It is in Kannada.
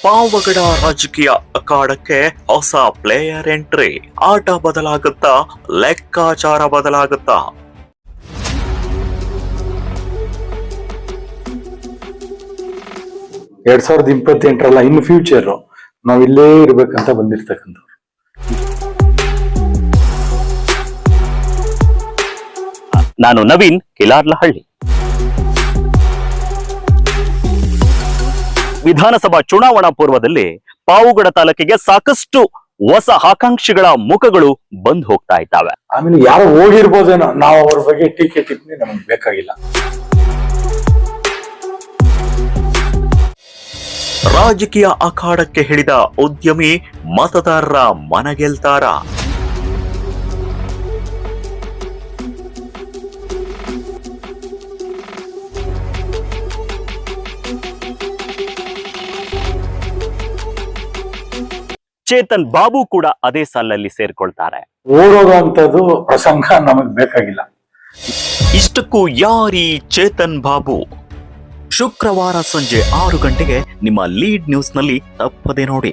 ಪಾವಗಡ ರಾಜಕೀಯ ಅಖಾಡಕ್ಕೆ ಹೊಸ ಪ್ಲೇಯರ್ ಎಂಟ್ರಿ. ಆಟ ಬದಲಾಗುತ್ತಾ, ಲೆಕ್ಕಾಚಾರ ಬದಲಾಗುತ್ತಾ? ಎರಡ್ 2028 ಇನ್ ಫ್ಯೂಚರ್ ನಾವ್ ಇಲ್ಲೇ ಇರ್ಬೇಕಂತ ಬಂದಿರ್ತಕ್ಕಂಥವ್ರು. ನಾನು ನವೀನ್, ಕಿಲಾರ್ಲಹಳ್ಳಿ. ವಿಧಾನಸಭಾ ಚುನಾವಣಾ ಪೂರ್ವದಲ್ಲಿ ಪಾವಗಡ ತಾಲೂಕಿಗೆ ಸಾಕಷ್ಟು ಹೊಸ ಆಕಾಂಕ್ಷಿಗಳ ಮುಖಗಳು ಬಂದ್ ಹೋಗ್ತಾ ಇದ್ದಾವೆ. ಆಮೇಲೆ ಯಾರು ಹೋಗಿರ್ಬೋದೇನೋ, ನಾವು ಅವ್ರ ಬಗ್ಗೆ ಟೀಕೆ ಟಿಪ್ಪಣಿ ನಮಗೆ ಬೇಕಾಗಿಲ್ಲ. ರಾಜಕೀಯ ಅಖಾಡಕ್ಕೆ ಹಿಡಿದ ಉದ್ಯಮಿ ಮತದಾರರ ಮನಗೆಲ್ತಾರ? ಚೇತನ್ ಬಾಬು ಕೂಡ ಅದೇ ಸಾಲಲ್ಲಿ ಸೇರ್ಕೊಳ್ತಾರೆ. ಓಡೋದಂತದ್ದು ಪ್ರಸಂಗ ನಮಗ್ ಬೇಕಾಗಿಲ್ಲ. ಇಷ್ಟಕ್ಕೂ ಯಾರೀ ಚೇತನ್ ಬಾಬು? ಶುಕ್ರವಾರ ಸಂಜೆ 6 ಗಂಟೆಗೆ ನಿಮ್ಮ ಲೀಡ್ ನ್ಯೂಸ್ ನಲ್ಲಿ ತಪ್ಪದೆ ನೋಡಿ.